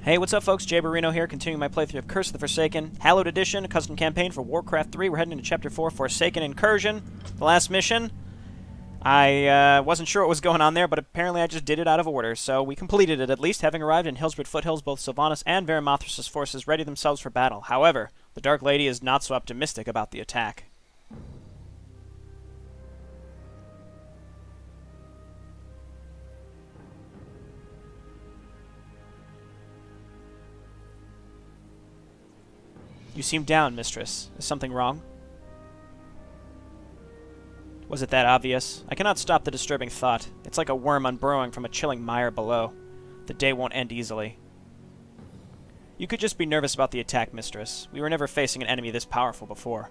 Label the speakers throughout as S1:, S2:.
S1: Hey, what's up folks? JayborinoPlays here, continuing my playthrough of Curse of the Forsaken, Hallowed Edition, a custom campaign for Warcraft 3. We're heading into Chapter 4, Forsaken Incursion, the last mission. I wasn't sure what was going on there, but apparently I just did it out of order, so we completed it at least. Having arrived in Hillsborough Foothills, both Sylvanas and Varimathras' forces ready themselves for battle. However, the Dark Lady is not so optimistic about the attack. You seem down, mistress. Is something wrong? Was it that obvious? I cannot stop the disturbing thought. It's like a worm unburrowing from a chilling mire below. The day won't end easily. You could just be nervous about the attack, mistress. We were never facing an enemy this powerful before.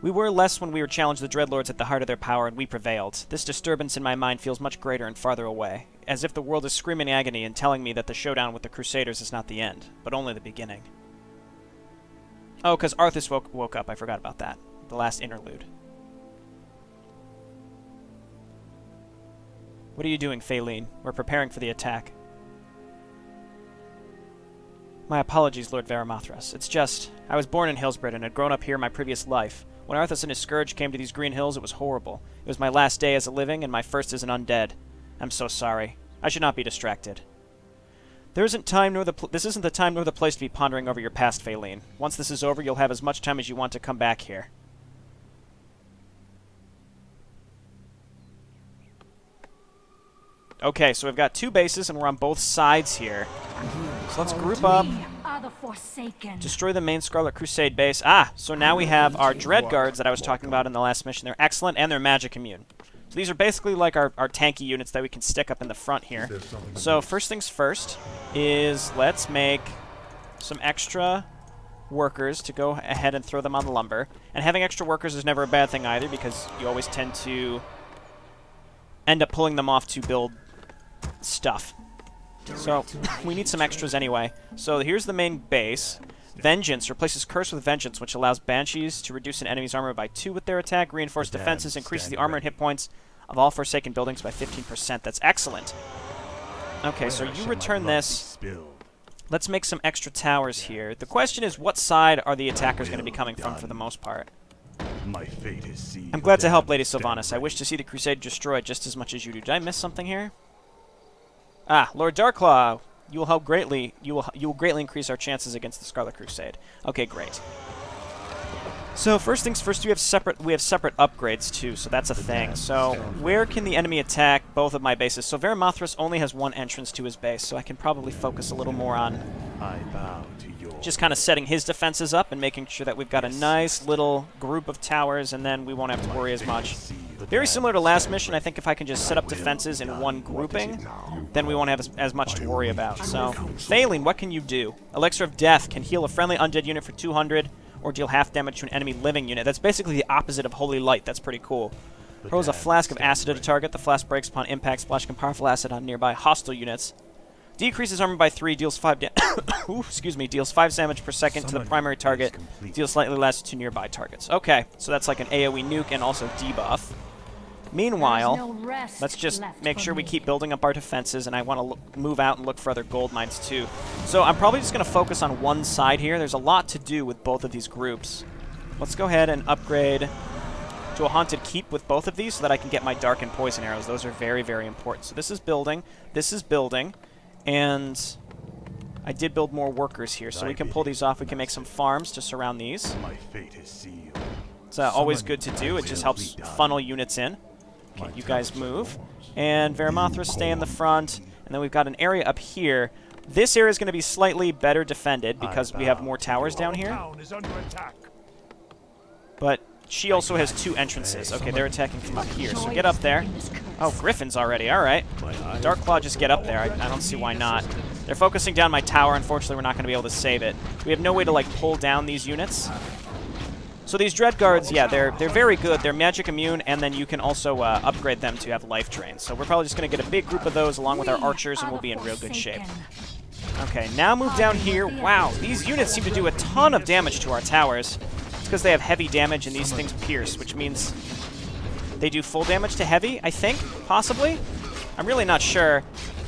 S1: We were less when we were challenged the Dreadlords at the heart of their power, and we prevailed. This disturbance in my mind feels much greater and farther away, as if the world is screaming agony and telling me that the showdown with the Crusaders is not the end, but only the beginning. Oh, because Arthas woke up. I forgot about that. The last interlude. What are you doing, Faeline? We're preparing for the attack. My apologies, Lord Varimathras. It's just, I was born in Hillsborough and had grown up here in my previous life. When Arthas and his scourge came to these green hills, it was horrible. It was my last day as a living and my first as an undead. I'm so sorry. I should not be distracted. This isn't the time nor the place to be pondering over your past, Faeline. Once this is over, you'll have as much time as you want to come back here. Okay, so we've got two bases and we're on both sides here. So let's group up. Destroy the main Scarlet Crusade base. Ah, so now we have our Dread Guards that I was talking about in the last mission. They're excellent and they're magic immune. So these are basically like our tanky units that we can stick up in the front here. So first things first is let's make some extra workers to go ahead and throw them on the lumber. And having extra workers is never a bad thing either, because you always tend to end up pulling them off to build stuff. So we need some extras anyway. So here's the main base. Vengeance replaces Curse with Vengeance, which allows Banshees to reduce an enemy's armor by 2 with their attack. Reinforced defenses increases the armor and hit points of all Forsaken buildings by 15%. That's excellent. Okay, so you return this. Let's make some extra towers here. The question is, what side are the attackers going to be coming from for the most part? I'm glad to help, Lady Sylvanas. I wish to see the Crusade destroyed just as much as you do. Did I miss something here? Ah, Lord Darklaw, you will greatly increase our chances against the Scarlet Crusade. Okay, great. So first things first, we have separate upgrades too, so that's a thing. So where can the enemy attack both of my bases? So Varimathras only has one entrance to his base, so I can probably focus a little more on just kind of setting his defenses up and making sure that we've got a nice little group of towers, and then we won't have to worry as much. Very similar to last mission, I think if I can just set up defenses in one grouping, then we won't have as much to worry about. So, Faeline, what can you do? Elixir of Death can heal a friendly undead unit for 200, or deal half damage to an enemy living unit. That's basically the opposite of Holy Light. That's pretty cool. Throws a flask of acid at a target. The flask breaks upon impact, splashing powerful acid on nearby hostile units. Decreases armor by 3, deals 5 deals 5 damage per second to the primary target, deals slightly less to nearby targets. Okay, so that's like an AoE nuke and also debuff. Meanwhile, let's just make sure we keep building up our defenses, and I want to move out and look for other gold mines too. So I'm probably just going to focus on one side here. There's a lot to do with both of these groups. Let's go ahead and upgrade to a Haunted Keep with both of these so that I can get my Dark and Poison Arrows. Those are very, very important. So this is building, and I did build more workers here, so we can pull these off. We can make some farms to surround these. It's always good to do. It just helps funnel units in. Okay, you guys move. And Varimathras stay in the front. And then we've got an area up here. This area is going to be slightly better defended because we have more towers down here. But she also has 2 entrances. Okay, they're attacking from up here. So get up there. Oh, Griffins already. All right. Darklaw, just get up there. I don't see why not. They're focusing down my tower. Unfortunately, we're not going to be able to save it. We have no way to, like, pull down these units. So these Dread Guards, yeah, they're very good. They're magic immune, and then you can also upgrade them to have life drain. So we're probably just going to get a big group of those along with our archers, and we'll be in real good shape. Okay, now move down here. Wow, these units seem to do a ton of damage to our towers. It's because they have heavy damage, and these things pierce, which means they do full damage to heavy, I think, possibly. I'm really not sure.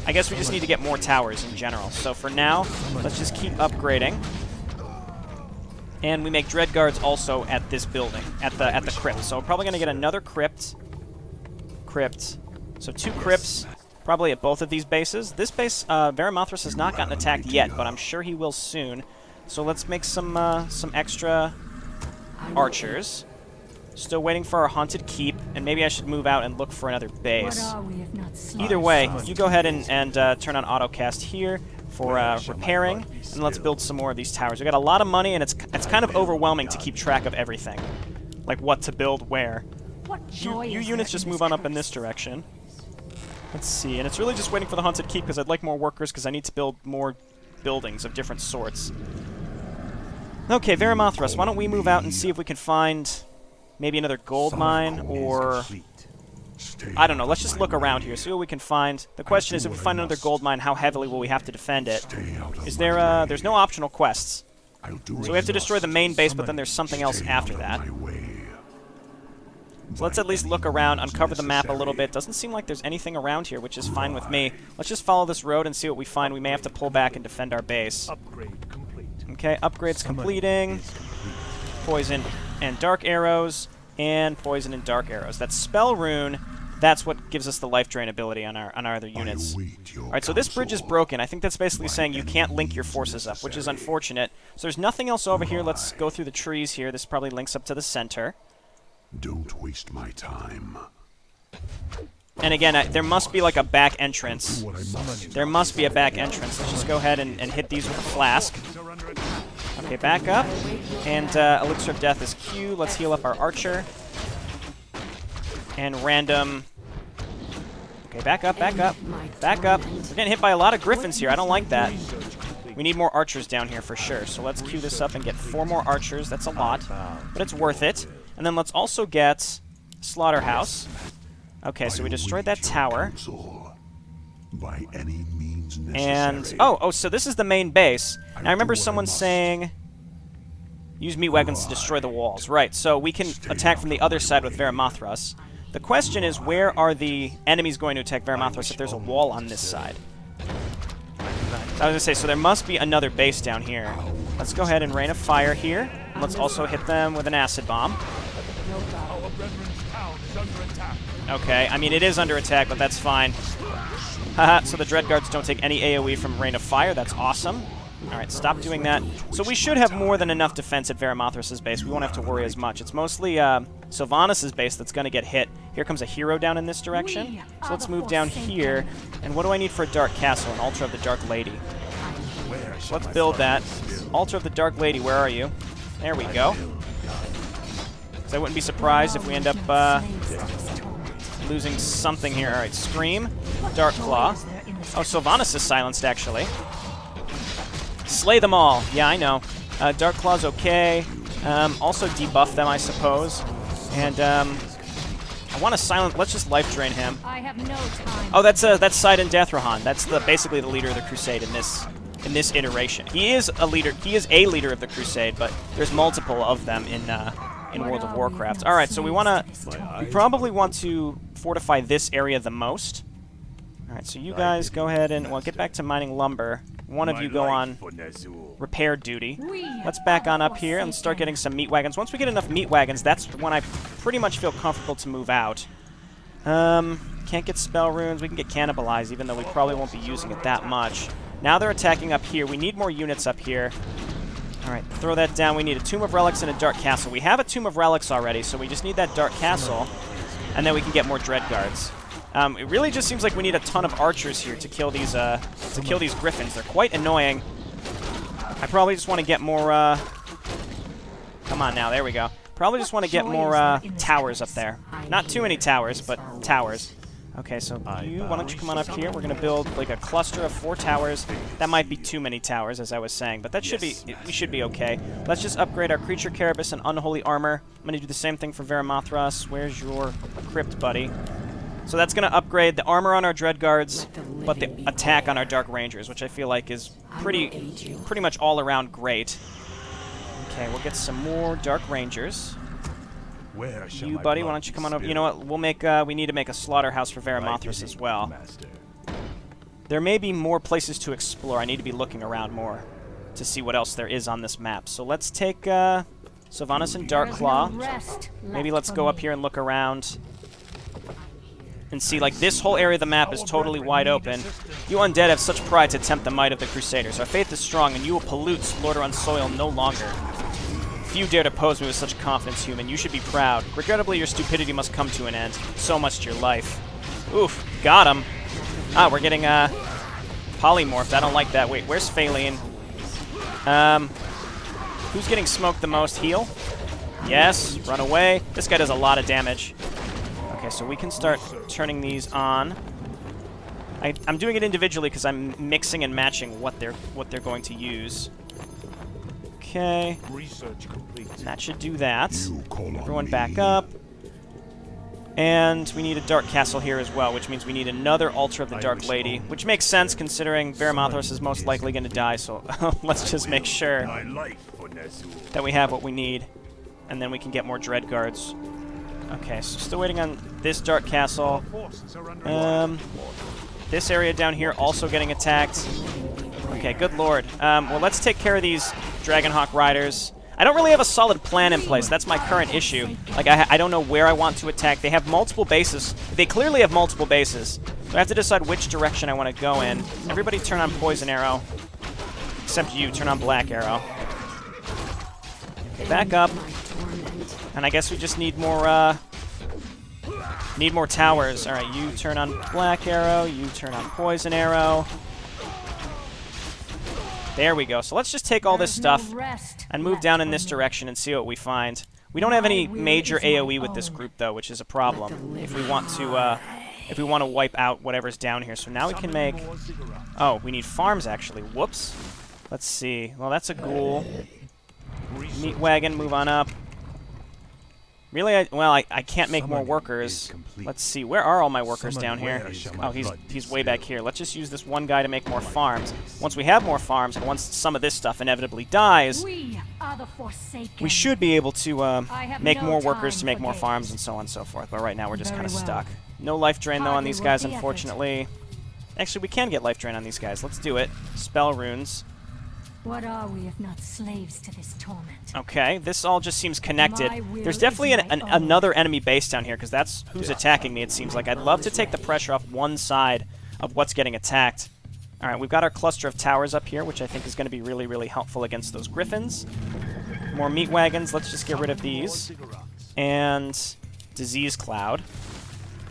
S1: I guess we just need to get more towers in general. So for now, let's just keep upgrading. And we make dread guards also at this building, at the crypt. So we're probably going to get another crypt. So 2 crypts, probably at both of these bases. This base, Varimathras has not gotten attacked yet, but I'm sure he will soon. So let's make some extra archers. Still waiting for our haunted keep, and maybe I should move out and look for another base. Either way, you go ahead and turn on autocast here for repairing, and let's build some more of these towers. We got a lot of money, and it's kind of overwhelming to keep track of everything, like what to build where. You units just move on up in this direction. Let's see, and it's really just waiting for the haunted keep because I'd like more workers because I need to build more buildings of different sorts. Okay, Varimathras, why don't we move out and see if we can find maybe another gold mine, or I don't know. Let's just look around here, see what we can find. The question is, if we find another gold mine, how heavily will we have to defend it? Is there? There's no optional quests, so we have to destroy the main base, but then there's something else after that. So let's at least look around, uncover the map a little bit. Doesn't seem like there's anything around here, which is fine with me. Let's just follow this road and see what we find. We may have to pull back and defend our base. Okay, upgrades completing. Poison and dark arrows, and poison and dark arrows. That's spell rune. That's what gives us the life drain ability on our other units. Alright, so this bridge is broken. I think that's basically saying you can't link your forces up, which is unfortunate. So there's nothing else over here. Let's go through the trees here. This probably links up to the center.
S2: Don't waste my time.
S1: And again, there must be like a back entrance. There must be a back entrance. Let's just go ahead and hit these with a flask. Okay, back up. And Elixir of Death is Q. Let's heal up our archer. And random... Okay, back up, back up. Back up. We're getting hit by a lot of griffins here. I don't like that. We need more archers down here for sure. So let's queue this up and get 4 more archers. That's a lot, but it's worth it. And then let's also get Slaughterhouse. Okay, so we destroyed that tower. And, so this is the main base. Now I remember someone saying, use meat wagons to destroy the walls. Right, so we can attack from the other side with Varimathras. The question is, where are the enemies going to attack Varimathras if there's a wall on this side? I was going to say, so there must be another base down here. Let's go ahead and rain a fire here. And let's also hit them with an acid bomb. Okay, I mean, it is under attack, but that's fine. Haha, so the Dread Guards don't take any AoE from Rain of Fire. That's awesome. Alright, stop doing that. So we should have more than enough defense at Varimathras' base. We won't have to worry as much. It's mostly Sylvanas' base that's going to get hit. Here comes a hero down in this direction. So let's move down here. And what do I need for a Dark Castle? An Altar of the Dark Lady. So let's build that. Altar of the Dark Lady, where are you? There we go. So I wouldn't be surprised if we end up losing something here. Alright, Scream. Dark Claw. Oh, Sylvanas is silenced, actually. Slay them all. Yeah, I know. Dark Claw's okay. Also debuff them, I suppose. And I want to silence. Let's just life drain him.
S3: I have no time.
S1: Oh, that's Sidon Deathrahan. That's basically the leader of the Crusade in this iteration. He is a leader. He is a leader of the Crusade, but there's multiple of them in World of Warcraft. All right, so we probably want to fortify this area the most. All right, so you guys go ahead and get back to mining lumber. One of you go on repair duty. Let's back on up here and start getting some meat wagons. Once we get enough meat wagons, that's when I pretty much feel comfortable to move out. Can't get spell runes. We can get cannibalized, even though we probably won't be using it that much. Now they're attacking up here. We need more units up here. All right, throw that down. We need a Tomb of Relics and a Dark Castle. We have a Tomb of Relics already, so we just need that Dark Castle, and then we can get more Dread Guards. It really just seems like we need a ton of archers here to kill these griffins. They're quite annoying. I probably just want to get more. Come on now, there we go. Probably just want to get more towers up there. Not too many towers, but towers. Okay, so why don't you come on up here? We're gonna build like a cluster of 4 towers. That might be too many towers, as I was saying, but that should be we should be okay. Let's just upgrade our creature carapace and unholy armor. I'm gonna do the same thing for Varimathras. Where's your crypt, buddy? So that's going to upgrade the armor on our Dread Guards, but the attack on our Dark Rangers, which I feel like is pretty much all around great. Okay, we'll get some more Dark Rangers. You, buddy, why don't you come on over? You know what? We'll make. We need to make a slaughterhouse for Varimathras as well. There may be more places to explore. I need to be looking around more to see what else there is on this map. So let's take Sylvanas and Darkclaw. Maybe let's go up here and look around and see, like, this whole area of the map is totally wide open. You undead have such pride to tempt the might of the Crusaders. Our faith is strong, and you will pollute Lordaeron's soil no longer. Few dare to pose me with such confidence, human. You should be proud. Regrettably, your stupidity must come to an end. So much to your life. Oof, got him. Ah, we're getting polymorphed. I don't like that. Wait, where's Phaline? Who's getting smoked the most? Heal? Yes, run away. This guy does a lot of damage. Okay, so we can start turning these on. I'm doing it individually because I'm mixing and matching what they're going to use. Okay.
S3: Research complete.
S1: That should do that. Everyone back up. And we need a Dark Castle here as well, which means we need another Altar of the Dark Lady, which makes sense considering Varimathras is most likely going to die, so let's just make sure that we have what we need, and then we can get more Dread Guards. Okay, so still waiting on this Dark Castle. This area down here also getting attacked. Okay, good lord. Well, let's take care of these Dragonhawk Riders. I don't really have a solid plan in place. That's my current issue. Like, I don't know where I want to attack. They have multiple bases. They clearly have multiple bases. So I have to decide which direction I want to go in. Everybody turn on Poison Arrow. Except you, turn on Black Arrow. Okay, back up. And I guess we just need more towers. Alright, you turn on Black Arrow, you turn on Poison Arrow. There we go. So let's just take all this stuff and move down in this direction and see what we find. We don't have any major AoE with this group, though, which is a problem if we want to wipe out whatever's down here. So now we can make... Oh, we need farms, actually. Whoops. Let's see. Well, that's a ghoul. Meat wagon, move on up. Really? I can't make more workers. Let's see. Where are all my workers down here? Oh, he's way back here. Let's just use this one guy to make more farms. Once we have more farms, and once some of this stuff inevitably dies, we should be able to make more workers to make more farms and so on and so forth. But right now we're just kind of stuck. No life drain, though, on these guys, unfortunately. Actually, we can get life drain on these guys. Let's do it. Spell runes.
S4: What are we if not slaves to this torment?
S1: Okay, this all just seems connected. There's definitely another enemy base down here, because that's who's attacking me, it seems like. I'd love to take the pressure off one side of what's getting attacked. Alright, we've got our cluster of towers up here, which I think is going to be really, really helpful against those griffins. More meat wagons, let's just get rid of these. And Disease Cloud.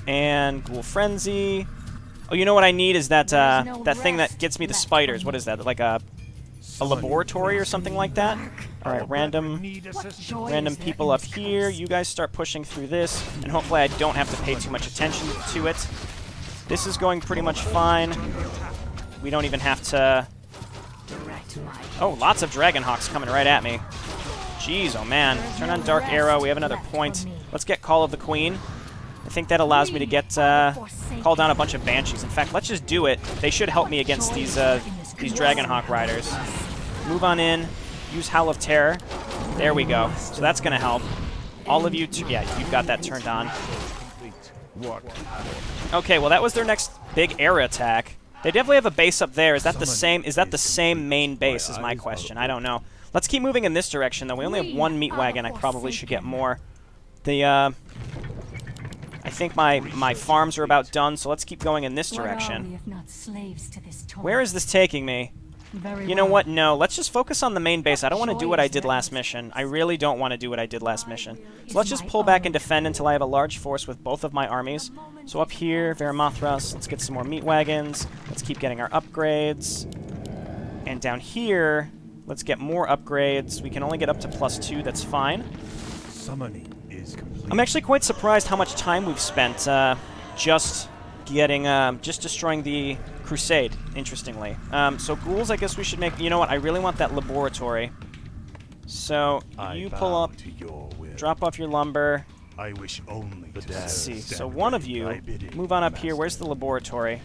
S1: And Ghoul Frenzy. Oh, you know what I need is that, that thing that gets me the spiders. What is that, like a laboratory or something like that? Alright, random people up here. You guys start pushing through this, and hopefully I don't have to pay too much attention to it. This is going pretty much fine. We don't even have to... Oh, lots of Dragonhawks coming right at me. Jeez, oh man. Turn on Dark Arrow. We have another point. Let's get Call of the Queen. I think that allows me to get call down a bunch of Banshees. In fact, let's just do it. They should help me against these Dragonhawk Riders. Move on in. Use Howl of Terror. There we go. So that's going to help. All of you... Yeah, you've got that turned on. Okay, well, that was their next big air attack. They definitely have a base up there. Is that the same? Is that the same main base is my question. I don't know. Let's keep moving in this direction, though. We only have one meat wagon. I probably should get more. I think my farms are about done, so let's keep going in this direction. Where is this taking me? You know what? No, let's just focus on the main base. I don't want to do what I did last mission. I really don't want to do what I did last mission. So let's just pull back and defend until I have a large force with both of my armies. So up here, Varimathras, let's get some more meat wagons. Let's keep getting our upgrades. And down here, let's get more upgrades. We can only get up to +2, that's fine.
S3: Summoning is complete.
S1: I'm actually quite surprised how much time we've spent just destroying the Crusade, interestingly. So ghouls, I guess we should make... You know what? I really want that laboratory. So you pull up, drop off your lumber.
S3: I wish only to
S1: Let's see. So one of you, move on up here. Where's the laboratory?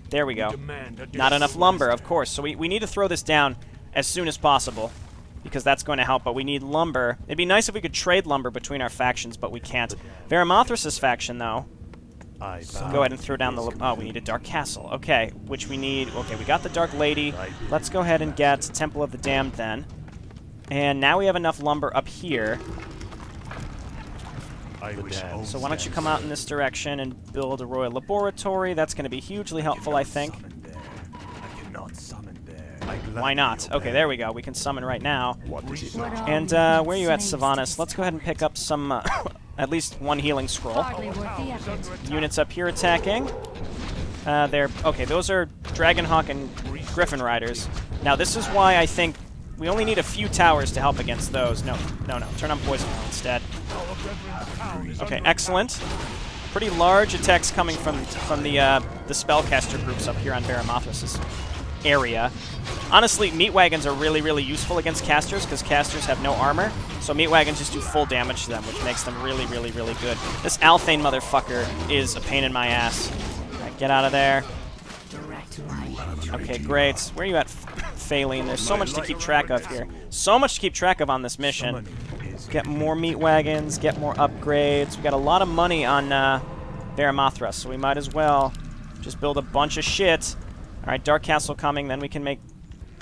S1: There we go. Not enough lumber, of course. So we need to throw this down as soon as possible, because that's going to help, but we need lumber. It'd be nice if we could trade lumber between our factions, but we can't. Varimathras' faction, though, Go ahead and throw down the... Oh, we need a Dark Castle. Okay, which we need... Okay, we got the Dark Lady. Let's go ahead and get Temple of the Damned then. And now we have enough lumber up here. So why don't you come out in this direction and build a Royal Laboratory? That's going to be hugely helpful, I think. Why not? Okay, there we go. We can summon right now. And where are you at, Sylvanas? Let's go ahead and pick up some, at least one healing scroll. Units up here attacking. Okay, those are Dragonhawk and Griffin Riders. Now, this is why I think we only need a few towers to help against those. No. Turn on Poison Arrow instead. Okay, excellent. Pretty large attacks coming from the spellcaster groups up here on Varimathras' area. Honestly, meat wagons are really, really useful against casters because casters have no armor. So meat wagons just do full damage to them, which makes them really, really, really good. This Althane motherfucker is a pain in my ass. Right, get out of there. Okay, great. Where are you at, Phaline? There's so much to keep track of here. So much to keep track of on this mission. Get more meat wagons, get more upgrades. We got a lot of money on Varimathras, so we might as well just build a bunch of shit. Alright, Dark Castle coming, then we can make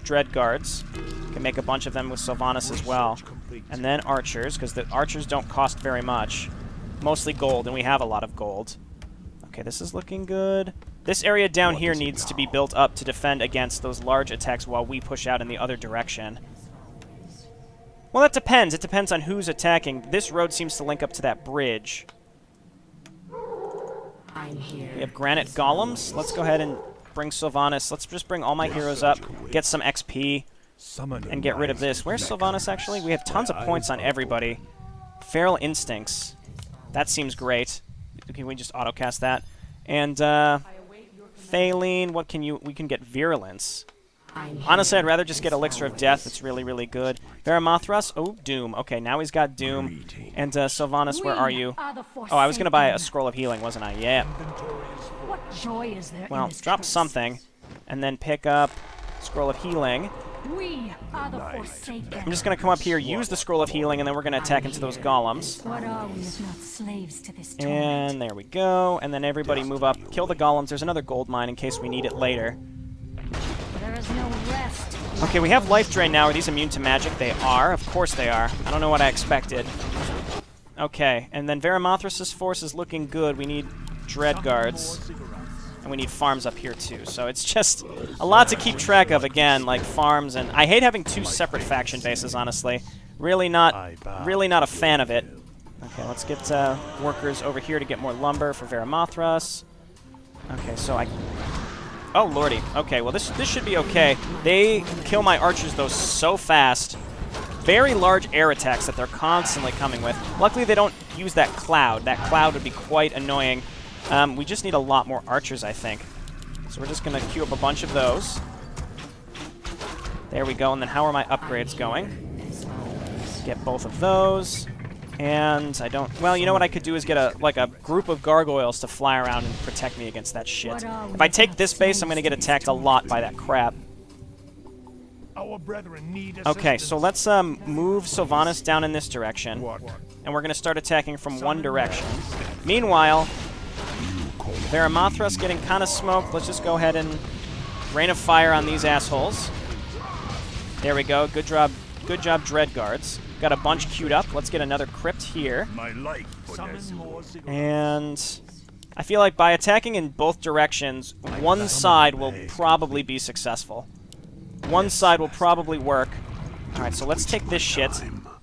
S1: Dread Guards. We can make a bunch of them with Sylvanas as well. And then Archers, because the Archers don't cost very much. Mostly gold, and we have a lot of gold. Okay, this is looking good. This area down here needs to be built up to defend against those large attacks while we push out in the other direction. Well, that depends. It depends on who's attacking. This road seems to link up to that bridge. We have granite golems. Let's go ahead and bring Sylvanas. Let's just bring all my heroes up, get some XP, and get rid of this. Where's Sylvanas, actually? We have tons of points on everybody. Feral Instincts. That seems great. Can we just autocast that? And, Phaline, what can you... We can get Virulence. Honestly, I'd rather just get Elixir of Death. It's really, really good. Varimathras. Oh, Doom. Okay, now he's got Doom. And, Sylvanas, where are you? Oh, I was going to buy a Scroll of Healing, wasn't I? Yeah.
S4: What joy is there
S1: well,
S4: in this
S1: drop
S4: curse?
S1: something. And then pick up Scroll of Healing.
S4: We are the Forsaken.
S1: I'm just going to come up here, use the Scroll of Healing, and then we're going to attack into those golems.
S4: What are we if not slaves to this
S1: And
S4: torment?
S1: there we go. And then everybody move up. Kill the golems. There's another gold mine in case we need it later.
S4: There is no rest.
S1: Okay, we have Life Drain now. Are these immune to magic? They are. Of course they are. I don't know what I expected. Okay, and then Varimathras' force is looking good. We need Dread Guards. And we need farms up here too. So it's just a lot to keep track of, again, like farms. And I hate having two separate faction bases, honestly. Really not a fan of it. Okay, let's get workers over here to get more lumber for Varimathras. Okay, so I... Oh, lordy. Okay, well, this should be okay. They kill my archers, though, so fast. Very large air attacks that they're constantly coming with. Luckily, they don't use that cloud. That cloud would be quite annoying. We just need a lot more archers, I think. So we're just going to queue up a bunch of those. There we go. And then how are my upgrades going? Get both of those. And I don't... Well, you know what I could do is get a group of gargoyles to fly around and protect me against that shit. If I take this base, I'm going to get attacked a lot by that crap.
S3: Our brethren need
S1: Okay, so let's move Sylvanas down in this direction. And we're going to start attacking from one direction. Meanwhile, Varimathras getting kind of smoked. Let's just go ahead and Rain of Fire on these assholes. There we go. Good job, Dread Guards. Got a bunch queued up. Let's get another crypt here. And I feel like by attacking in both directions, one side will probably be successful. One side will probably work. Alright, so let's take this shit,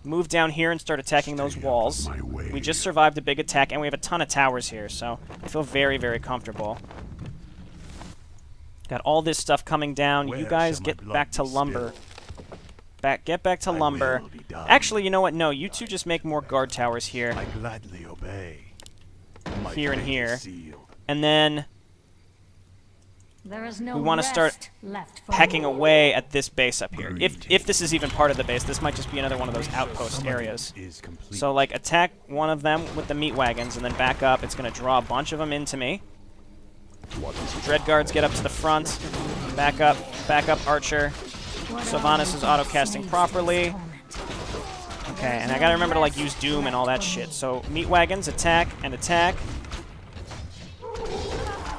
S1: move down here and start attacking those walls. We just survived a big attack, and we have a ton of towers here, so I feel very, very comfortable. Got all this stuff coming down. You guys get back to lumber. Get back to lumber. Actually, you know what? No, you two just make more guard towers here.
S3: I gladly obey.
S1: Here and here. And then
S4: There is no
S1: we want to start
S4: left for
S1: pecking
S4: me.
S1: away at this base up here. If this is even part of the base, this might just be another one of those outpost areas. So, like, attack one of them with the meat wagons and then back up. It's going to draw a bunch of them into me. Dread Guards get up to the front. Back up, Archer. Sylvanas is auto-casting properly. Okay, and I gotta remember to, like, use Doom and all that shit. So, meat wagons, attack, and attack.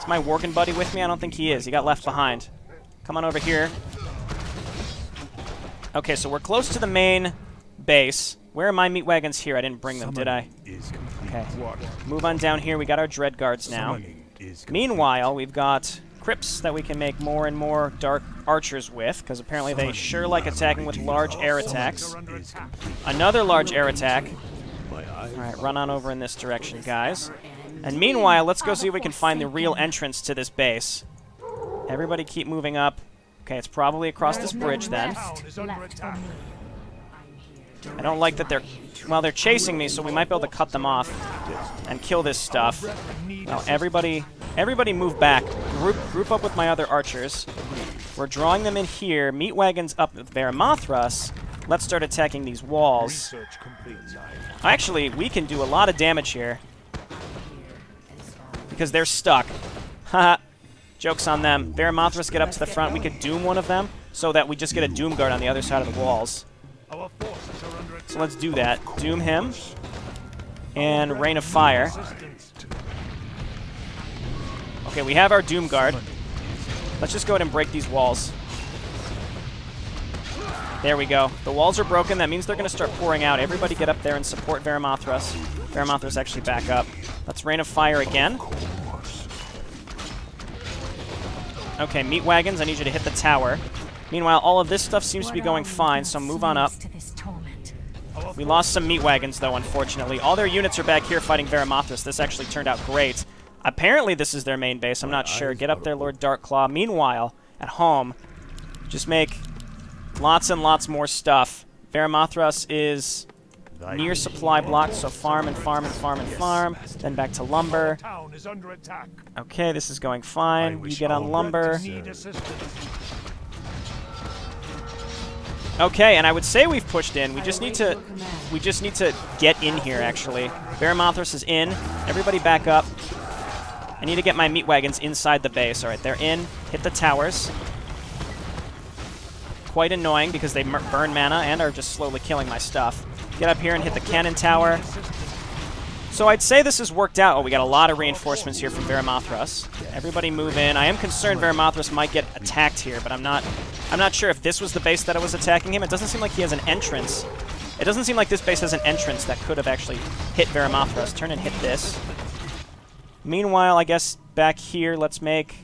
S1: Is my Worgen buddy with me? I don't think he is. He got left behind. Come on over here. Okay, so we're close to the main base. Where are my meat wagons here? I didn't bring them, did I? Okay. Move on down here. We got our dread guards now. Meanwhile, we've got crypts that we can make more and more dark archers with, because apparently they sure like attacking with large air attacks. Another large air attack. Alright, run on over in this direction, guys. And meanwhile, let's go see if we can find the real entrance to this base. Everybody keep moving up. Okay, it's probably across this bridge then. I don't like that they're... Well, they're chasing me, so we might be able to cut them off and kill this stuff. Now, everybody move back. Group up with my other archers. We're drawing them in here. Meat wagons up with Varimathras. Let's start attacking these walls. Actually, we can do a lot of damage here. Because they're stuck. Haha. Joke's on them. Varimathras get up to the front. We could doom one of them so that we just get a doom guard on the other side of the walls. So let's do that. Doom him. And Rain of Fire. Okay, we have our doom guard. Let's just go ahead and break these walls. There we go. The walls are broken. That means they're going to start pouring out. Everybody get up there and support Varimathras. Varimathras actually back up. Let's Rain of Fire again. Okay, meat wagons, I need you to hit the tower. Meanwhile, all of this stuff seems to be going fine, so move on up. We lost some meat wagons, though, unfortunately. All their units are back here fighting Varimathras. This actually turned out great. Apparently this is their main base. I'm not sure. Get up there, Lord Darkclaw. Meanwhile, at home, just make lots and lots more stuff. Varimathras is near supply blocks, so farm and farm and farm and farm. Then back to lumber. Okay, this is going fine. You get on lumber. Okay, and I would say we've pushed in. We just need to get in here, actually. Varimathras is in. Everybody back up. I need to get my meat wagons inside the base. All right, they're in. Hit the towers. Quite annoying because they burn mana and are just slowly killing my stuff. Get up here and hit the cannon tower. So I'd say this has worked out. Oh, we got a lot of reinforcements here from Varimathras. Everybody move in. I am concerned Varimathras might get attacked here, but I'm not sure if this was the base that I was attacking him. It doesn't seem like he has an entrance. It doesn't seem like this base has an entrance that could have actually hit Varimathras. Turn and hit this. Meanwhile, I guess back here, let's make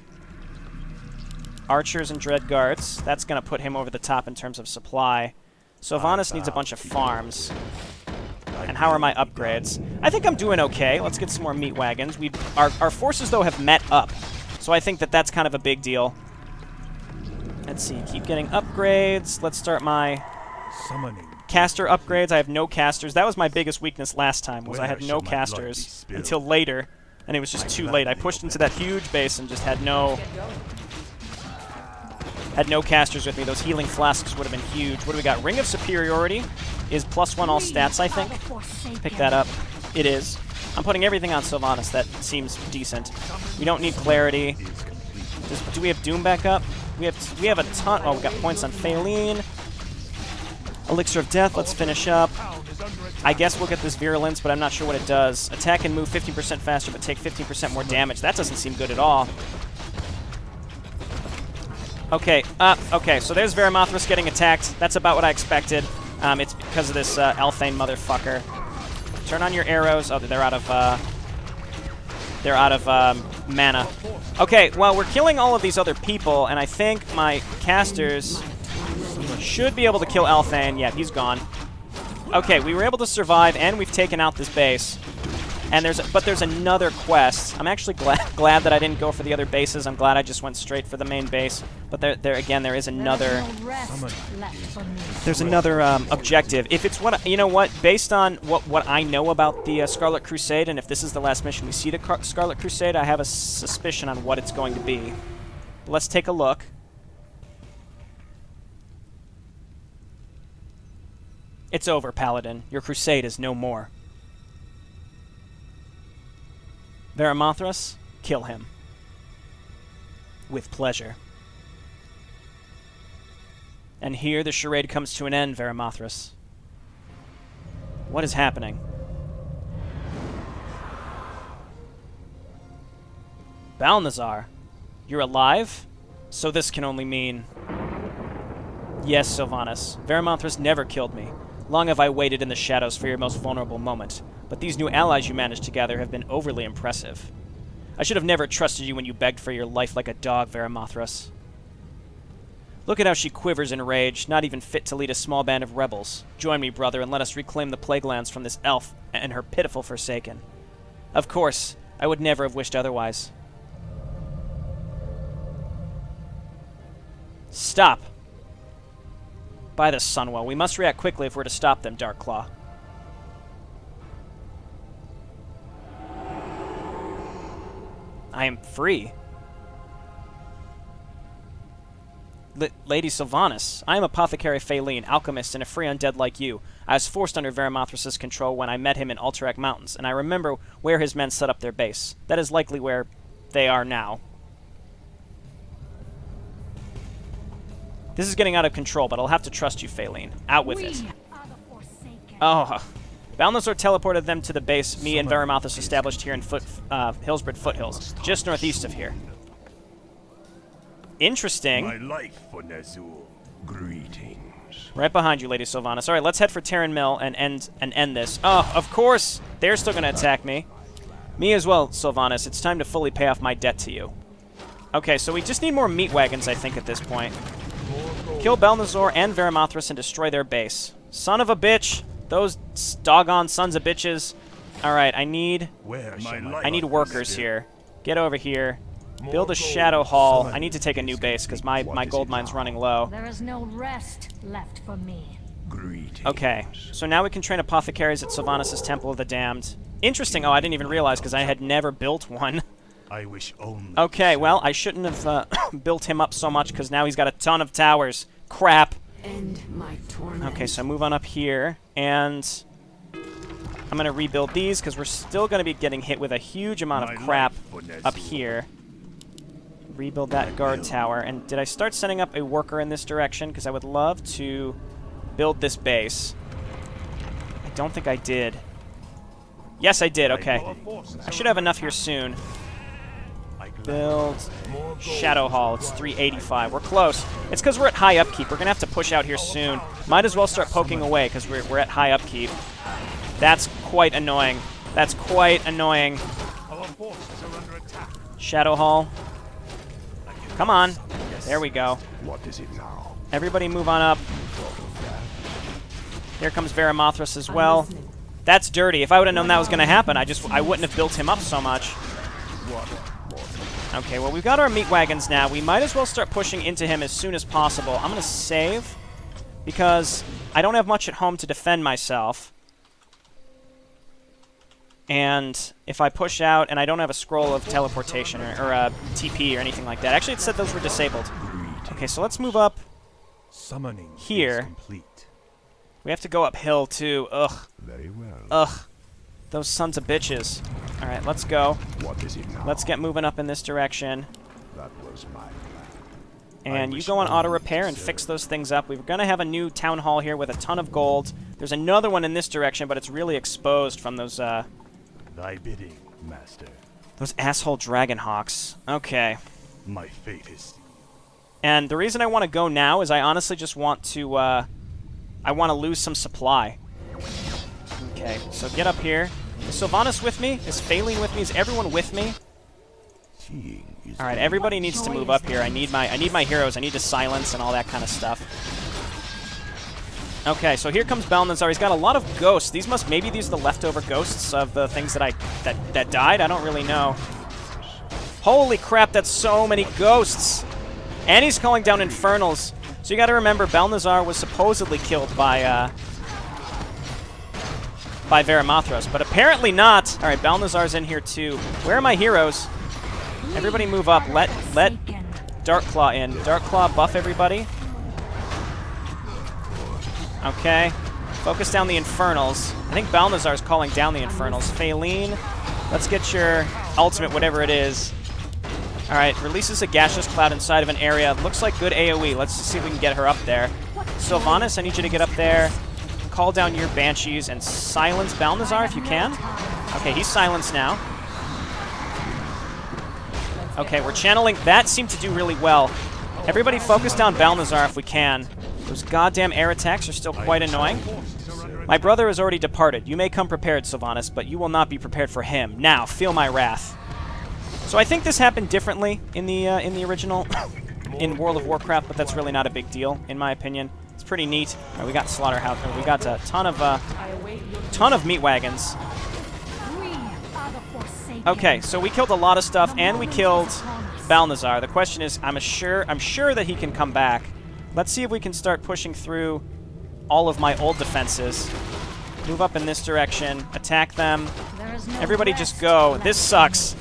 S1: archers and dread guards. That's going to put him over the top in terms of supply. Sylvanas needs a bunch of farms. And how are my upgrades? I think I'm doing okay. Let's get some more meat wagons. Our forces, though, have met up. So I think that that's kind of a big deal. Let's see. Keep getting upgrades. Let's start my caster upgrades. I have no casters. That was my biggest weakness last time, was I had no casters until later. And it was just too late. I pushed into that huge base and just had no casters with me. Those healing flasks would have been huge. What do we got? Ring of Superiority is +1 all stats, I think. Pick that up. It is. I'm putting everything on Sylvanas. That seems decent. We don't need Clarity. Do we have Doom back up? We have a ton. Oh, we got points on Phaline. Elixir of Death. Let's finish up. I guess we'll get this Virulence, but I'm not sure what it does. Attack and move 15% faster, but take 15% more damage. That doesn't seem good at all. Okay, okay, so there's Varimathras getting attacked. That's about what I expected. It's because of this Elthane motherfucker. Turn on your arrows. Oh, they're out of mana. Okay, well, we're killing all of these other people, and I think my casters should be able to kill Elthane. Yeah, he's gone. Okay, we were able to survive, and we've taken out this base. And there's another quest. I'm actually glad that I didn't go for the other bases. I'm glad I just went straight for the main base. But there is another. There's another objective. If it's what you know, what based on what I know about the Scarlet Crusade, and if this is the last mission we see the Scarlet Crusade, I have a suspicion on what it's going to be. Let's take a look. It's over, Paladin. Your crusade is no more. Varimathras, kill him. With pleasure. And here the charade comes to an end, Varimathras. What is happening? Balnazar, you're alive? So this can only mean... Yes, Sylvanas. Varimathras never killed me. Long have I waited in the shadows for your most vulnerable moment, but these new allies you managed to gather have been overly impressive. I should have never trusted you when you begged for your life like a dog, Varimathras. Look at how she quivers in rage, not even fit to lead a small band of rebels. Join me, brother, and let us reclaim the plague lands from this elf and her pitiful Forsaken. Of course, I would never have wished otherwise. Stop! By the Sunwell, we must react quickly if we're to stop them, Darkclaw. I am free. Lady Sylvanas, I am Apothecary Phaleen, alchemist and a free undead like you. I was forced under Varimathras' control when I met him in Alterac Mountains, and I remember where his men set up their base. That is likely where they are now. This is getting out of control, but I'll have to trust you, Phaleen. Out with it. Oh, Balnazar teleported them to the base me and Varimathras established here in Hillsbred Foothills, just northeast of here. Interesting.
S3: My life for Nazul. Greetings.
S1: Right behind you, Lady Sylvanas. All right, let's head for Terran Mill and end this. Oh, of course. They're still going to attack me. Me as well, Sylvanas. It's time to fully pay off my debt to you. Okay, so we just need more meat wagons, I think, at this point. Kill Balnazar and Varimathras and destroy their base. Son of a bitch. Those doggone sons of bitches. All right, I need workers here. Get over here. Build a Shadow Hall. I need to take a new base because my gold mine's running low.
S4: There is no rest left for me.
S1: Okay, so now we can train apothecaries at Sylvanas' Temple of the Damned. Interesting. Oh, I didn't even realize because I had never built one.
S3: I wish only.
S1: Okay, well, I shouldn't have built him up so much because now he's got a ton of towers. Crap.
S5: End my torment.
S1: Okay, so move on up here, and I'm going to rebuild these because we're still going to be getting hit with a huge amount of crap up here. Rebuild that guard tower. And did I start sending up a worker in this direction? Because I would love to build this base. I don't think I did. Yes, I did. Okay. I should have enough here soon. Build Shadow Hall. It's 385. We're close. It's because we're at high upkeep. We're going to have to push out here soon. Might as well start poking away because we're at high upkeep. That's quite annoying. That's quite annoying. Shadow Hall. Come on. There we go.
S2: What is it now?
S1: Everybody move on up. Here comes Varimathras as well. That's dirty. If I would have known that was going to happen, I wouldn't have built him up so much. Okay, well, we've got our meat wagons now. We might as well start pushing into him as soon as possible. I'm going to save because I don't have much at home to defend myself. And if I push out and I don't have a scroll of teleportation or a TP or anything like that. Actually, it said those were disabled. Okay, so let's move up here. We have to go uphill, too. Ugh.
S2: Very well.
S1: Ugh. Those sons of bitches. All right, let's go.
S2: What is it now?
S1: Let's get moving up in this direction.
S2: That was my plan.
S1: And you go on auto repair and fix those things up. We're going to have a new town hall here with a ton of gold. There's another one in this direction, but it's really exposed from those
S3: Thy bidding, master.
S1: those asshole dragon hawks. Okay.
S3: My fate is.
S1: And the reason I want to go now is I honestly just want to I want to lose some supply. Okay, so get up here. Is Sylvanas with me? Is Phaleen with me? Is everyone with me? All right, everybody needs to move up here. I need my heroes. I need to silence and all that kind of stuff. Okay, so here comes Balnazar. He's got a lot of ghosts. Maybe these are the leftover ghosts of the things that died. I don't really know. Holy crap, that's so many ghosts. And he's calling down infernals. So you got to remember, Balnazar was supposedly killed by Varimathras, but apparently not. All right, Balnazar's in here too. Where are my heroes? Everybody move up. Let Darkclaw in. Darkclaw, buff everybody. Okay. Focus down the infernals. I think Balnazar's calling down the infernals. Phaleen, let's get your ultimate, whatever it is. All right, releases a gaseous cloud inside of an area. Looks like good AoE. Let's see if we can get her up there. Sylvanas, I need you to get up there. Call down your banshees and silence Balnazar if you can. Okay, he's silenced now. Okay, we're channeling. That seemed to do really well. Everybody focus down Balnazar if we can. Those goddamn air attacks are still quite annoying. My brother has already departed. You may come prepared, Sylvanas, but you will not be prepared for him. Now, feel my wrath. So I think this happened differently in the original, in World of Warcraft, but that's really not a big deal, in my opinion. It's pretty neat. All right, we got Slaughterhouse. We got a ton of meat wagons. Okay, so we killed a lot of stuff, and we killed Balnazar. The question is, I'm sure that he can come back. Let's see if we can start pushing through all of my old defenses. Move up in this direction. Attack them. Everybody just go. This sucks.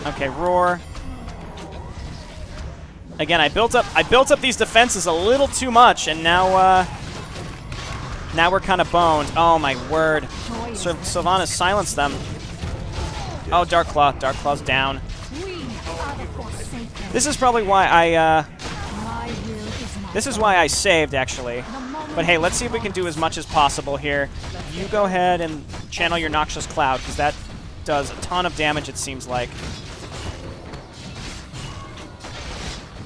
S1: Okay, roar. Again, I built up these defenses a little too much, and now we're kind of boned. Oh my word. Sylvanas silenced them. Oh, Darkclaw. Darkclaw's down. This is probably why I saved, actually. But hey, let's see if we can do as much as possible here. You go ahead and channel your Noxious Cloud, because that does a ton of damage, it seems like.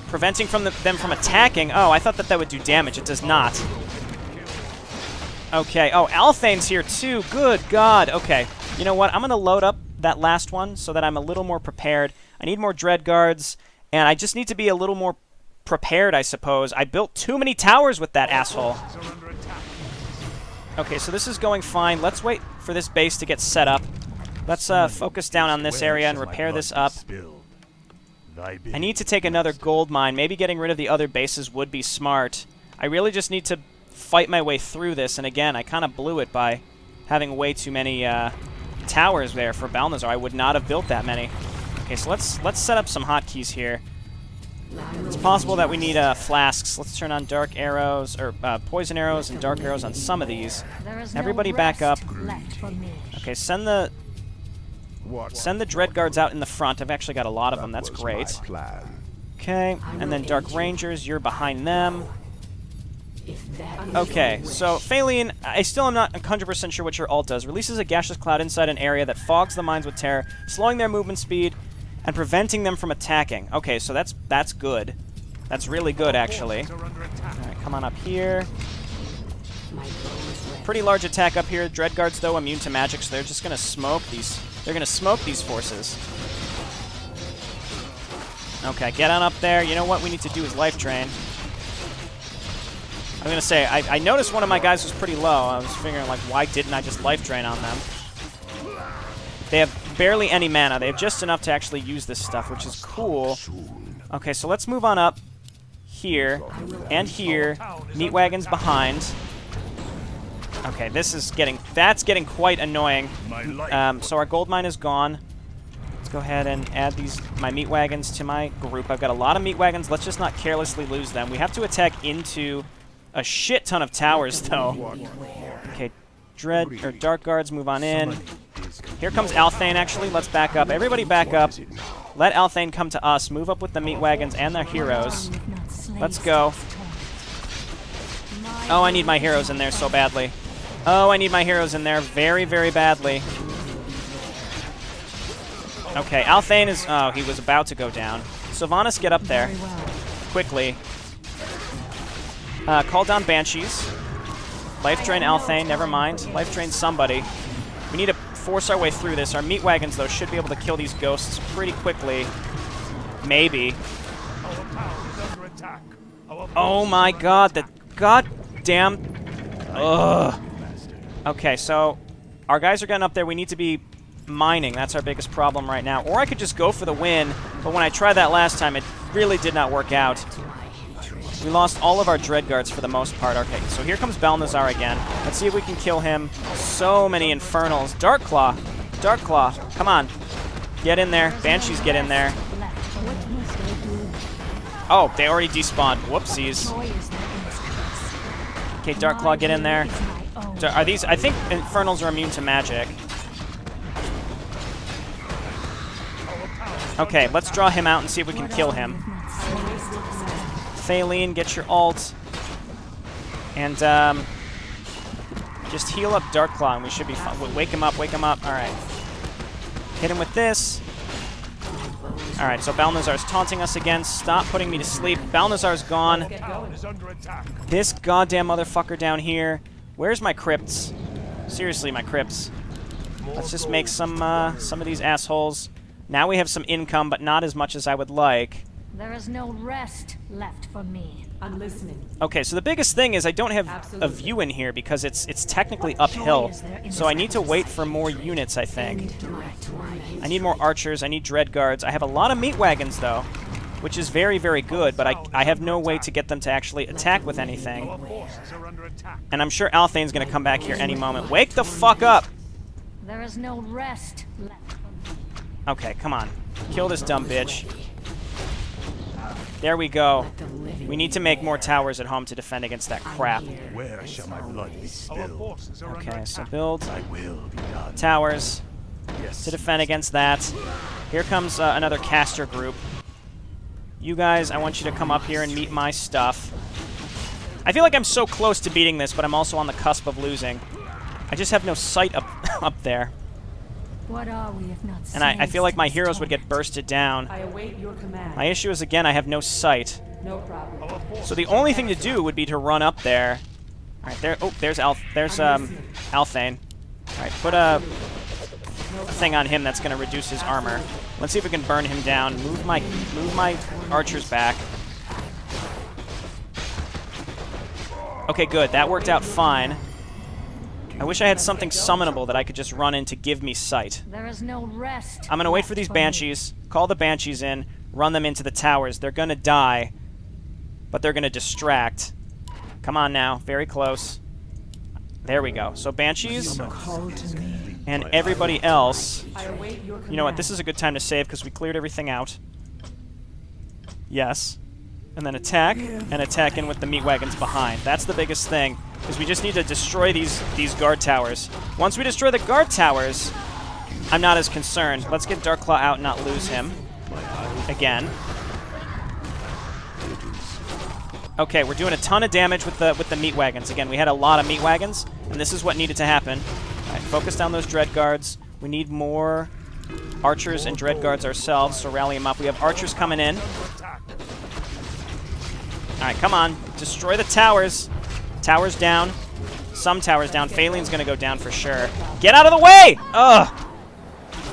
S1: Preventing them from attacking. Oh, I thought that would do damage. It does not. Okay. Oh, Althane's here, too. Good God. Okay. You know what? I'm going to load up that last one so that I'm a little more prepared. I need more Dread Guards, and I just need to be a little more prepared, I suppose. I built too many towers with that asshole. Okay, so this is going fine. Let's wait for this base to get set up. Let's focus down on this area and repair this up. I need to take another gold mine. Maybe getting rid of the other bases would be smart. I really just need to fight my way through this, and again, I kind of blew it by having way too many towers there for Balnazar. I would not have built that many. Okay, so let's set up some hotkeys here. It's possible that we need flasks. Let's turn on dark arrows, or poison arrows and dark arrows on some of these. Everybody back up. Okay, send the Dread Guards out in the front. I've actually got a lot of them. That's great. Okay, and then Dark Rangers, you're behind them. Okay, so Phaelian, I still am not 100% sure what your ult does. Releases a gaseous cloud inside an area that fogs the mines with terror, slowing their movement speed and preventing them from attacking. Okay, so that's good. That's really good, actually. Alright, come on up here. Pretty large attack up here. Dread Guards, though, immune to magic, so they're just going to smoke these. They're going to smoke these forces. Okay, get on up there. You know what we need to do is life drain. I'm going to say, I noticed one of my guys was pretty low. I was figuring, like, why didn't I just life drain on them? They have barely any mana. They have just enough to actually use this stuff, which is cool. Okay, so let's move on up here and here. Meat wagons behind. Okay, that's getting quite annoying. So our gold mine is gone. Let's go ahead and add my meat wagons to my group. I've got a lot of meat wagons. Let's just not carelessly lose them. We have to attack into a shit ton of towers, though. Okay, Dark Guards, move on in. Here comes Althane, actually. Let's back up. Everybody back up. Let Althane come to us. Move up with the meat wagons and their heroes. Let's go. Oh, I need my heroes in there so badly. Oh, I need my heroes in there very, very badly. Okay, Althane is... Oh, he was about to go down. Sylvanas, get up there. Quickly. Call down Banshees. Life drain Althane, never mind. Life drain somebody. We need to force our way through this. Our meat wagons, though, should be able to kill these ghosts pretty quickly. Maybe. Oh my god, that goddamn... Ugh. Okay, so our guys are getting up there. We need to be mining. That's our biggest problem right now. Or I could just go for the win, but when I tried that last time, it really did not work out. We lost all of our Dread Guards for the most part. Okay, so here comes Balnazar again. Let's see if we can kill him. So many Infernals. Darkclaw. Darkclaw. Come on. Get in there. Banshees, get in there. Oh, they already despawned. Whoopsies. Okay, Darkclaw, get in there. Are these... I think Infernals are immune to magic. Okay, let's draw him out and see if we can kill him. Phaelian, get your ult. And, just heal up Darkclaw and we should be fine. Wake him up, wake him up. Alright. Hit him with this. Alright, so Balnazar's taunting us again. Stop putting me to sleep. Balnazar's gone. This goddamn motherfucker down here. Where's my crypts? Seriously, my crypts. Let's just make some of these assholes. Now we have some income, but not as much as I would like.
S4: There is no rest left for me.
S5: I'm listening.
S1: Okay, so the biggest thing is I don't have a view in here because it's technically uphill. So I need to wait for more units, I think. I need more archers, I need dread guards. I have a lot of meat wagons, though, which is very, very good, but I have no way to get them to actually attack with anything. And I'm sure Althane's going to come back here any moment. Wake the fuck up!
S4: There is no rest left for me.
S1: Okay, come on. Kill this dumb bitch. There we go. We need to make more towers at home to defend against that crap.
S3: Where shall my blood be spilled?
S1: Okay, so build
S3: I will be done.
S1: towers
S3: Yes.
S1: to defend against that. Here comes another caster group. You guys, I want you to come up here and meet my stuff. I feel like I'm so close to beating this, but I'm also on the cusp of losing. I just have no sight up there.
S4: What are we if not
S1: And I
S4: slaves
S1: feel like
S4: to
S1: my
S4: this
S1: heroes would get
S4: torment?
S1: bursted down.
S5: I await your command.
S1: My issue is, again, I have no sight.
S5: No problem.
S1: So the only thing to do would be to run up there. All right, there. Oh, there's Althane. All right, put a thing on him that's going to reduce his armor. Let's see if we can burn him down. Move my archers back. Okay, good. That worked out fine. I wish I had something summonable that I could just run in to give me sight.
S4: There is no rest.
S1: I'm going to wait for
S4: left
S1: these
S4: me.
S1: banshees, call the banshees in, run them into the towers. They're going to die, but they're going to distract. Come on now, very close. There we go. So banshees and everybody else.
S5: I await your command.
S1: You know what? This is a good time to save because we cleared everything out. Yes. And then attack, and attack in with the meat wagons behind. That's the biggest thing, is we just need to destroy these guard towers. Once we destroy the guard towers, I'm not as concerned. Let's get Darkclaw out and not lose him. Again. Okay, we're doing a ton of damage with the meat wagons. Again, we had a lot of meat wagons, and this is what needed to happen. All right, focus down those dread guards. We need more archers and dread guards ourselves, so rally them up. We have archers coming in. All right, come on. Destroy the towers. Towers down. Some towers down. Phaline's going to go down for sure. Get out of the way! Ugh!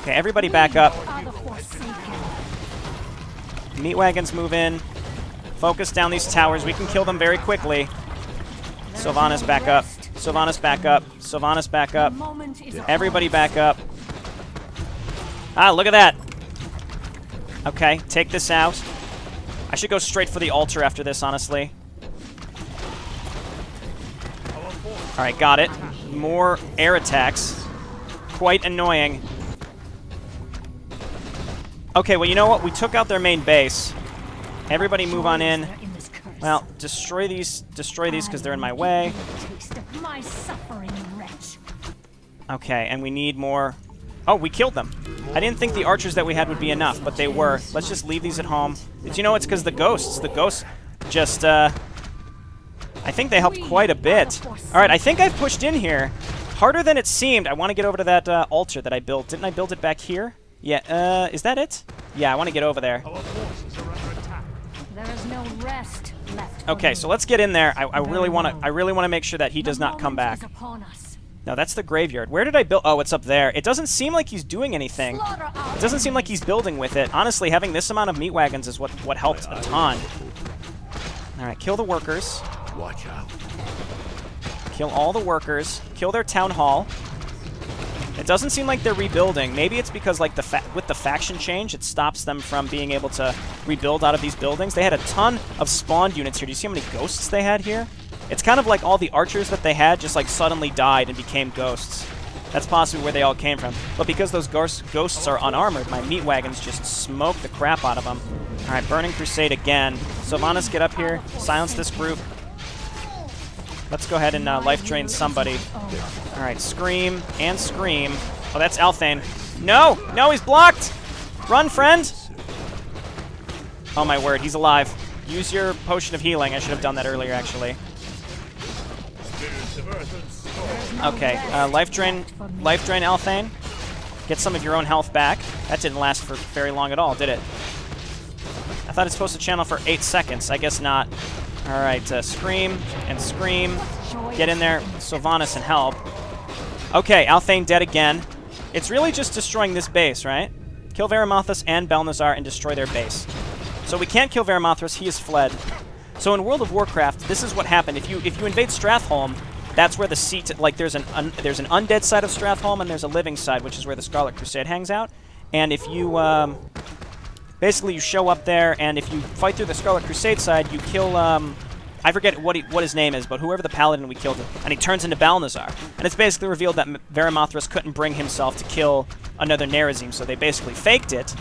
S1: Okay, everybody back up.
S4: Are the Forsaken.
S1: Meat wagons move in. Focus down these towers. We can kill them very quickly. Sylvanas back up. Sylvanas back up. Sylvanas back up.
S4: The moment is upon
S1: Everybody
S4: us.
S1: back up. Ah, look at that. Okay, take this out. I should go straight for the altar after this, honestly. Alright, got it. More air attacks. Quite annoying. Okay, well, you know what? We took out their main base. Everybody move on in.
S4: Joys are in this curse.
S1: Well, destroy these because they're in my way.
S4: Taste of my suffering, wretch.
S1: Okay, and we need more. Oh, we killed them. I didn't think the archers that we had would be enough, but they were. Let's just leave these at home. You know, it's because the ghosts. The ghosts just, I think they helped quite a bit. All right, I think I've pushed in here. Harder than it seemed. I want to get over to that altar that I built. Didn't I build it back here? Yeah, is that it? Yeah, I want to get over there.
S4: There is no rest left for
S1: Okay,
S4: me.
S1: so let's get in there. I really want to make sure that he does not come back.
S4: The moment is upon us.
S1: No, that's the graveyard. Where did I build? Oh, it's up there. It doesn't seem like he's doing anything.
S4: Slaughter our
S1: It doesn't seem like he's building with it. Honestly, having this amount of meat wagons is what helped a ton. All right, kill the workers.
S3: Watch out.
S1: Kill all the workers. Kill their town hall. It doesn't seem like they're rebuilding. Maybe it's because, like, with the faction change, it stops them from being able to rebuild out of these buildings. They had a ton of spawned units here. Do you see how many ghosts they had here? It's kind of like all the archers that they had just, like, suddenly died and became ghosts. That's possibly where they all came from. But because those ghosts are unarmored, my meat wagons just smoke the crap out of them. All right, Burning Crusade again. Sylvanas, get up here. Silence this group. Let's go ahead and life drain somebody. All right, scream and scream. Oh, that's Althane. No! No, he's blocked! Run, friend! Oh, my word, he's alive. Use your potion of healing. I should have done that earlier, actually. Okay, life drain Althane. Get some of your own health back. That didn't last for very long at all, did it? thought it's supposed to channel for 8 seconds. I guess not. Alright, scream and scream. Get in there, Sylvanas, and help. Okay, Althane dead again. It's really just destroying this base, right? Kill Varimathras and Balnazar and destroy their base. So we can't kill Varimathras, he has fled. So in World of Warcraft, this is what happened. If you invade Stratholme, that's where the seat, like there's an undead side of Stratholme and there's a living side, which is where the Scarlet Crusade hangs out. And if you, basically you show up there, and if you fight through the Scarlet Crusade side, you kill, I forget what his name is, but whoever the paladin we killed, and he turns into Balnazar. And it's basically revealed that Varimathras couldn't bring himself to kill another Nerazim, so they basically faked it.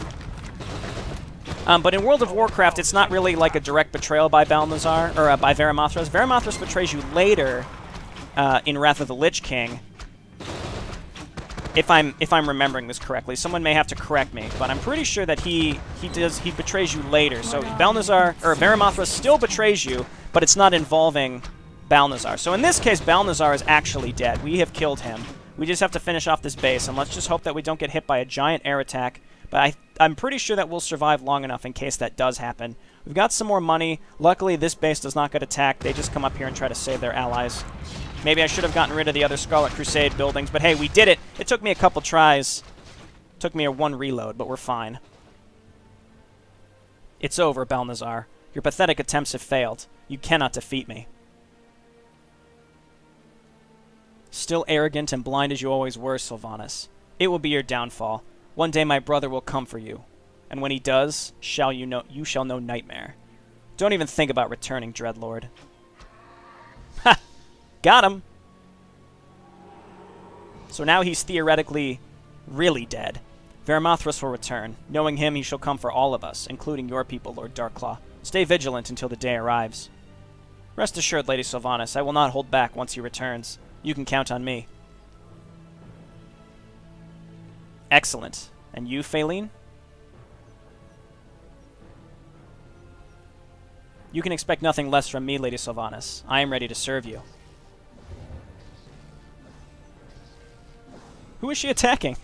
S1: But in World of Warcraft, it's not really like a direct betrayal by Balnazar, or by Varimathras. Varimathras betrays you later in Wrath of the Lich King, if I'm remembering this correctly. Someone may have to correct me, but I'm pretty sure that he betrays you later. So Balnazar, or Varimathras still betrays you, but it's not involving Balnazar. So in this case, Balnazar is actually dead. We have killed him. We just have to finish off this base, and let's just hope that we don't get hit by a giant air attack. But I'm pretty sure that we'll survive long enough in case that does happen. We've got some more money. Luckily, this base does not get attacked. They just come up here and try to save their allies. Maybe I should have gotten rid of the other Scarlet Crusade buildings, but hey, we did it. It took me a couple tries. It took me a 1 reload, but we're fine. It's over, Balnazar. Your pathetic attempts have failed. You cannot defeat me. Still arrogant and blind as you always were, Sylvanas. It will be your downfall. One day my brother will come for you, and when he does, you shall know nightmare. Don't even think about returning, Dreadlord. Ha! Got him! So now he's theoretically really dead. Varimathras will return. Knowing him, he shall come for all of us, including your people, Lord Darkclaw. Stay vigilant until the day arrives. Rest assured, Lady Sylvanas, I will not hold back once he returns. You can count on me. Excellent. And you, Phaline? You can expect nothing less from me, Lady Sylvanas. I am ready to serve you. Who is she attacking?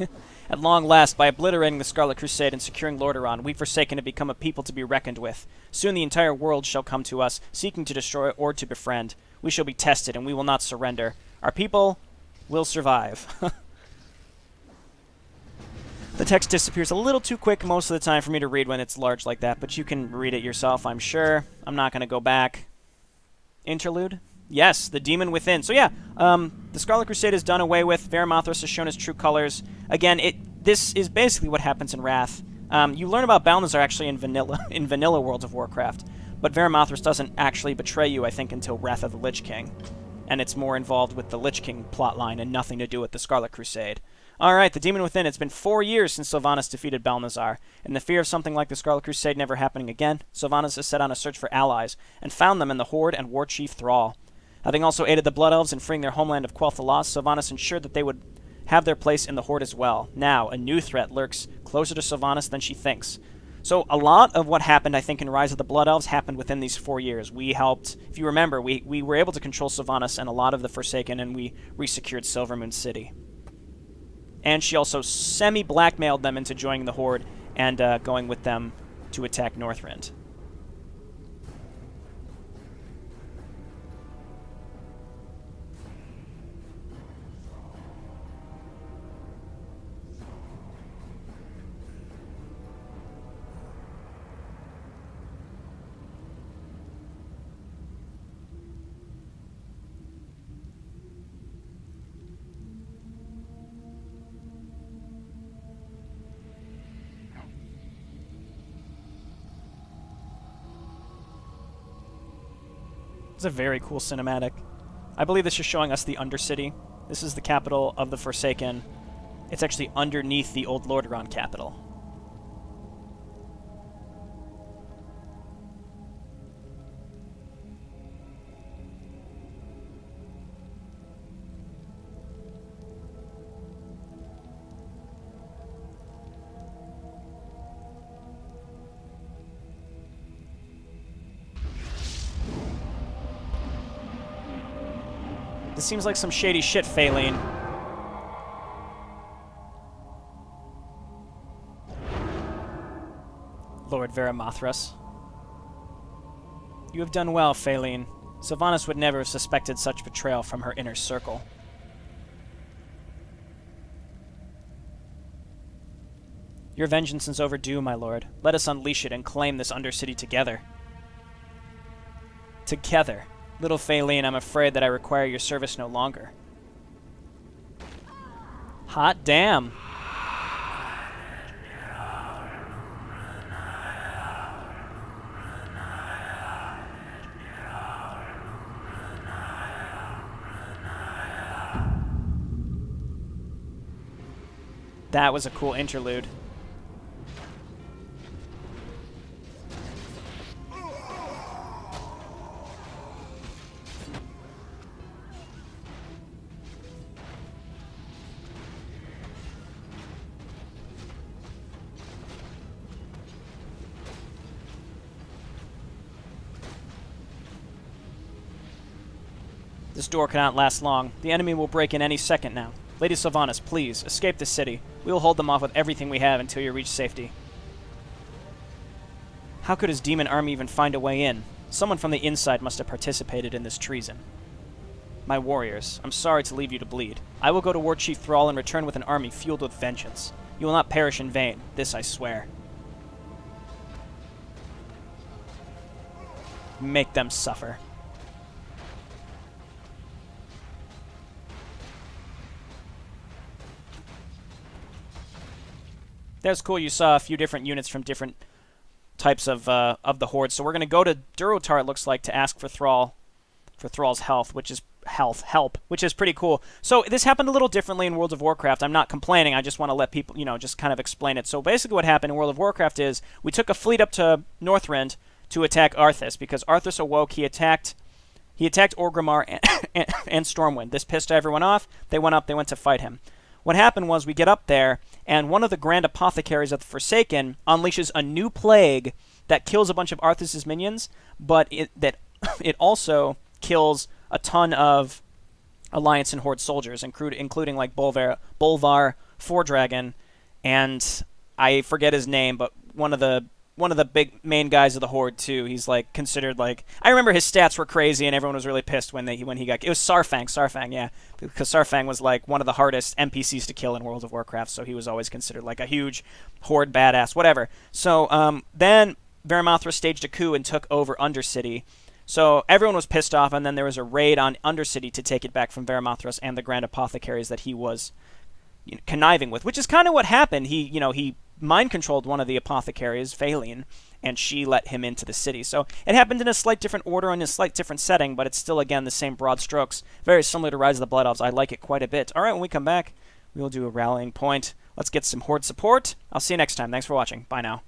S1: At long last, by obliterating the Scarlet Crusade and securing Lordaeron, we Forsaken have become a people to be reckoned with. Soon the entire world shall come to us, seeking to destroy or to befriend. We shall be tested, and we will not surrender. Our people will survive. The text disappears a little too quick most of the time for me to read when it's large like that, but you can read it yourself, I'm sure. I'm not going to go back. Interlude? Yes, the demon within. So yeah, the Scarlet Crusade is done away with. Varimathras has shown his true colors. Again, this is basically what happens in Wrath. You learn about Balnazar actually in vanilla World of Warcraft, but Varimathras doesn't actually betray you, I think, until Wrath of the Lich King. And it's more involved with the Lich King plotline and nothing to do with the Scarlet Crusade. Alright, the Demon Within. It's been 4 years since Sylvanas defeated Balnazar. In the fear of something like the Scarlet Crusade never happening again, Sylvanas has set on a search for allies, and found them in the Horde and War Chief Thrall. Having also aided the Blood Elves in freeing their homeland of Quel'Thalas, Sylvanas ensured that they would have their place in the Horde as well. Now, a new threat lurks closer to Sylvanas than she thinks. So a lot of what happened, I think, in Rise of the Blood Elves happened within these 4 years. We helped, if you remember, we were able to control Sylvanas and a lot of the Forsaken, and we resecured Silvermoon City. And she also semi-blackmailed them into joining the Horde and going with them to attack Northrend. It's a very cool cinematic. I believe this is showing us the Undercity. This is the capital of the Forsaken. It's actually underneath the old Lordaeron capital. This seems like some shady shit, Phaline. Lord Varimathras. You have done well, Phaline. Sylvanas would never have suspected such betrayal from her inner circle. Your vengeance is overdue, my lord. Let us unleash it and claim this Undercity together. Together. Little Phaline, I'm afraid that I require your service no longer. Hot damn. That was a cool interlude. This door cannot last long. The enemy will break in any second now. Lady Sylvanas, please, escape the city. We will hold them off with everything we have until you reach safety. How could his demon army even find a way in? Someone from the inside must have participated in this treason. My warriors, I'm sorry to leave you to bleed. I will go to War Chief Thrall and return with an army fueled with vengeance. You will not perish in vain. This I swear. Make them suffer. That's cool. You saw a few different units from different types of the Horde. So we're going to go to Durotar, it looks like, to ask for Thrall's help, which is pretty cool. So this happened a little differently in World of Warcraft. I'm not complaining. I just want to let people, just kind of explain it. So basically what happened in World of Warcraft is we took a fleet up to Northrend to attack Arthas because Arthas awoke. He attacked Orgrimmar and Stormwind. This pissed everyone off. They went up. They went to fight him. What happened was we get up there, and one of the Grand Apothecaries of the Forsaken unleashes a new plague that kills a bunch of Arthas' minions, but it also kills a ton of Alliance and Horde soldiers, including like Bolvar, Fordragon, and I forget his name, but one of the big main guys of the Horde too. He's like considered like, I remember his stats were crazy and everyone was really pissed when he got, it was Sarfang, yeah, because Sarfang was like one of the hardest NPCs to kill in World of Warcraft, so he was always considered like a huge Horde badass, whatever. So then Varimathras staged a coup and took over Undercity. So everyone was pissed off, and then there was a raid on Undercity to take it back from Varimathras and the Grand Apothecaries that he was conniving with, which is kind of what happened. He mind-controlled one of the apothecaries, Phaline, and she let him into the city. So it happened in a slight different order and a slight different setting, but it's still, again, the same broad strokes. Very similar to Rise of the Blood Elves. I like it quite a bit. All right, when we come back, we will do a rallying point. Let's get some Horde support. I'll see you next time. Thanks for watching. Bye now.